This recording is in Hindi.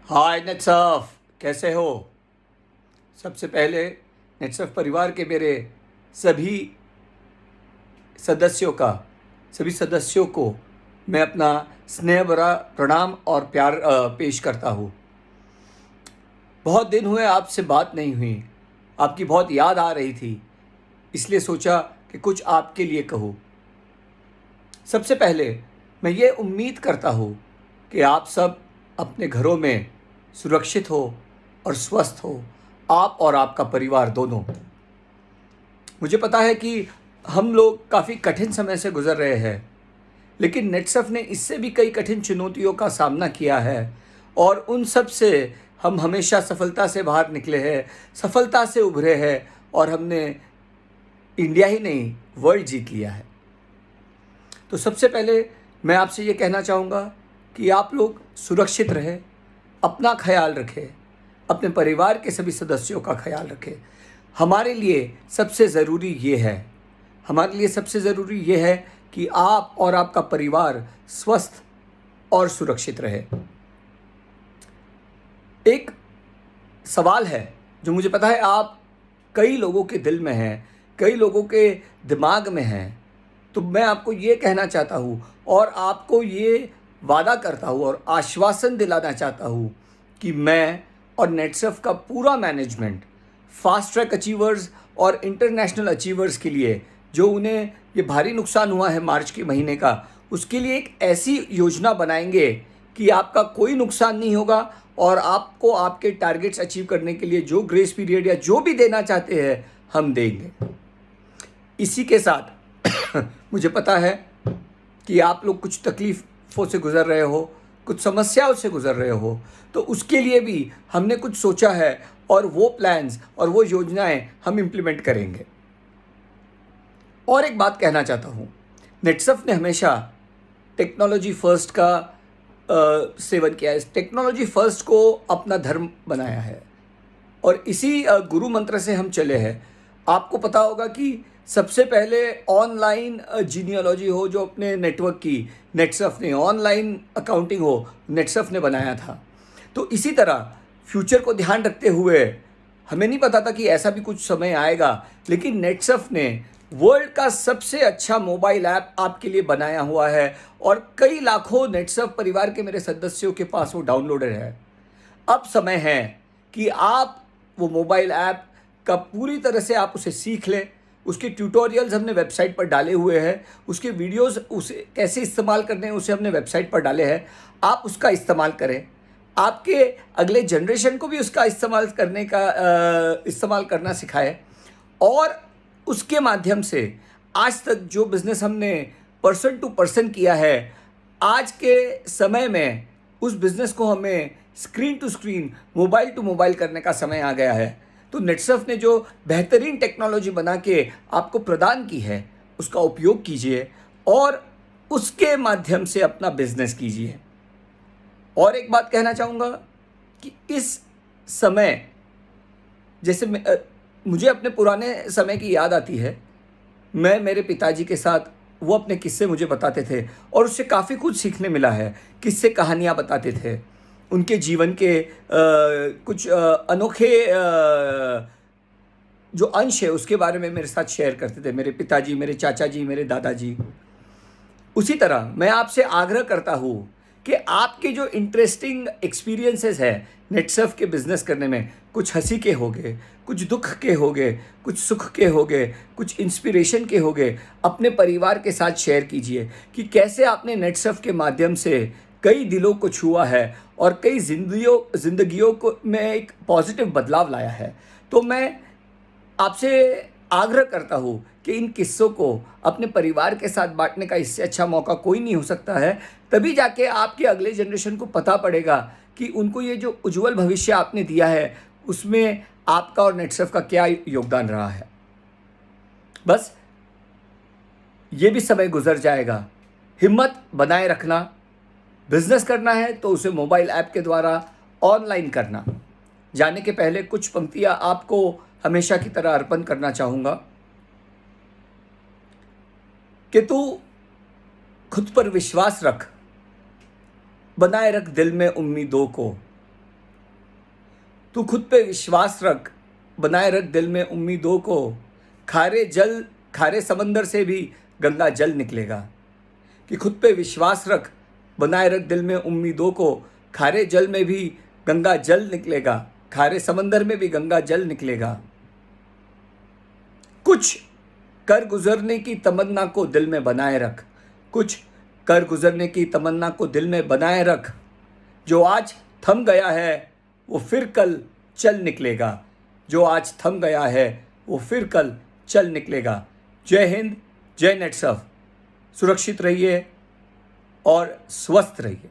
हाय नेटसफ, कैसे हो। सबसे पहले नेटसफ परिवार के मेरे सभी सदस्यों का सभी सदस्यों को मैं अपना स्नेह भरा प्रणाम और प्यार पेश करता हूँ। बहुत दिन हुए आपसे बात नहीं हुई। आपकी बहुत याद आ रही थी, इसलिए सोचा कि कुछ आपके लिए कहूँ। सबसे पहले मैं ये उम्मीद करता हूँ कि आप सब अपने घरों में सुरक्षित हो और स्वस्थ हो, आप और आपका परिवार दोनों। मुझे पता है कि हम लोग काफ़ी कठिन समय से गुजर रहे हैं, लेकिन नेटसफ ने इससे भी कई कठिन चुनौतियों का सामना किया है और उन सब से हम हमेशा सफलता से बाहर निकले हैं, सफलता से उभरे हैं और हमने इंडिया ही नहीं वर्ल्ड जीत लिया है। तो सबसे पहले मैं आपसे ये कहना चाहूँगा कि आप लोग सुरक्षित रहें, अपना ख्याल रखें, अपने परिवार के सभी सदस्यों का ख्याल रखें। हमारे लिए सबसे ज़रूरी ये है कि आप और आपका परिवार स्वस्थ और सुरक्षित रहे। एक सवाल है जो मुझे पता है आप कई लोगों के दिल में है, कई लोगों के दिमाग में है। तो मैं आपको ये कहना चाहता हूँ और आपको ये वादा करता हूँ और आश्वासन दिलाना चाहता हूँ कि मैं और नेटसफ का पूरा मैनेजमेंट फास्ट ट्रैक अचीवर्स और इंटरनेशनल अचीवर्स के लिए, जो उन्हें ये भारी नुकसान हुआ है मार्च के महीने का, उसके लिए एक ऐसी योजना बनाएंगे कि आपका कोई नुकसान नहीं होगा और आपको आपके टारगेट्स अचीव करने के लिए जो ग्रेस पीरियड या जो भी देना चाहते हैं हम देंगे। इसी के साथ मुझे पता है कि आप लोग कुछ तकलीफ़ों से गुज़र रहे हो, कुछ समस्याओं से गुज़र रहे हो, तो उसके लिए भी हमने कुछ सोचा है और वो प्लान्स और वो योजनाएं हम इम्प्लीमेंट करेंगे। और एक बात कहना चाहता हूँ, नेटसफ ने हमेशा टेक्नोलॉजी फर्स्ट का सेवन किया है, टेक्नोलॉजी फर्स्ट को अपना धर्म बनाया है और इसी गुरु मंत्र से हम चले हैं। आपको पता होगा कि सबसे पहले ऑनलाइन जीनियोलॉजी हो जो अपने नेटवर्क की नेटसफ ने, ऑनलाइन अकाउंटिंग हो नेटसफ ने बनाया था। तो इसी तरह फ्यूचर को ध्यान रखते हुए हमें नहीं पता था कि ऐसा भी कुछ समय आएगा, लेकिन नेटसफ ने वर्ल्ड का सबसे अच्छा मोबाइल ऐप आपके लिए बनाया हुआ है और कई लाखों नेटसफ परिवार के मेरे सदस्यों के पास वो डाउनलोडेड है। अब समय है कि आप वो मोबाइल ऐप का पूरी तरह से आप उसे सीख लें। उसके ट्यूटोरियल्स हमने वेबसाइट पर डाले हुए हैं, उसके वीडियोस उसे कैसे इस्तेमाल करने हैं उसे हमने वेबसाइट पर डाले हैं। आप उसका इस्तेमाल करें, आपके अगले जनरेशन को भी उसका इस्तेमाल करना सिखाएं और उसके माध्यम से आज तक जो बिज़नेस हमने पर्सन टू पर्सन किया है, आज के समय में उस बिज़नेस को हमें screen to screen, mobile to mobile करने का समय आ गया है। तो नेटसफ ने जो बेहतरीन टेक्नोलॉजी बना के आपको प्रदान की है उसका उपयोग कीजिए और उसके माध्यम से अपना बिजनेस कीजिए। और एक बात कहना चाहूँगा कि इस समय जैसे मुझे अपने पुराने समय की याद आती है। मैं मेरे पिताजी के साथ, वो अपने किस्से मुझे बताते थे और उससे काफ़ी कुछ सीखने मिला है। किस्से कहानियाँ बताते थे, उनके जीवन के कुछ अनोखे जो अंश है उसके बारे में मेरे साथ शेयर करते थे मेरे पिताजी, मेरे चाचा जी, मेरे दादाजी। उसी तरह मैं आपसे आग्रह करता हूँ कि आपके जो इंटरेस्टिंग एक्सपीरियंसेस है नेटसफ के बिज़नेस करने में, कुछ हंसी के होंगे, कुछ दुख के होंगे, कुछ सुख के होंगे, कुछ इंस्पिरेशन के होंगे, अपने परिवार के साथ शेयर कीजिए कि कैसे आपने नेटसफ के माध्यम से कई दिलों को छुआ है और कई जिंदगियों को में एक पॉजिटिव बदलाव लाया है। तो मैं आपसे आग्रह करता हूँ कि इन किस्सों को अपने परिवार के साथ बांटने का इससे अच्छा मौका कोई नहीं हो सकता है। तभी जाके आपके अगले जनरेशन को पता पड़ेगा कि उनको ये जो उज्जवल भविष्य आपने दिया है उसमें आपका और नेटसफ का क्या योगदान रहा है। बस ये भी समय गुजर जाएगा, हिम्मत बनाए रखना। बिजनेस करना है तो उसे मोबाइल ऐप के द्वारा ऑनलाइन करना। जाने के पहले कुछ पंक्तियां आपको हमेशा की तरह अर्पण करना चाहूँगा कि तू खुद पर विश्वास रख, बनाए रख दिल में उम्मीदों को, तू खुद पे विश्वास रख, बनाए रख दिल में उम्मीदों को, खारे समंदर से भी गंगा जल निकलेगा। कि खुद पे विश्वास रख, बनाए रख दिल में उम्मीदों को, खारे जल में भी गंगा जल निकलेगा, खारे समंदर में भी गंगा जल निकलेगा। कुछ कर गुजरने की तमन्ना को दिल में बनाए रख, कुछ कर गुजरने की तमन्ना को दिल में बनाए रख। जो आज थम गया है वो फिर कल चल निकलेगा, जो आज थम गया है वो फिर कल चल निकलेगा। जय हिंद, जय नेटसर्फ। सुरक्षित रहिए और स्वस्थ रहिए।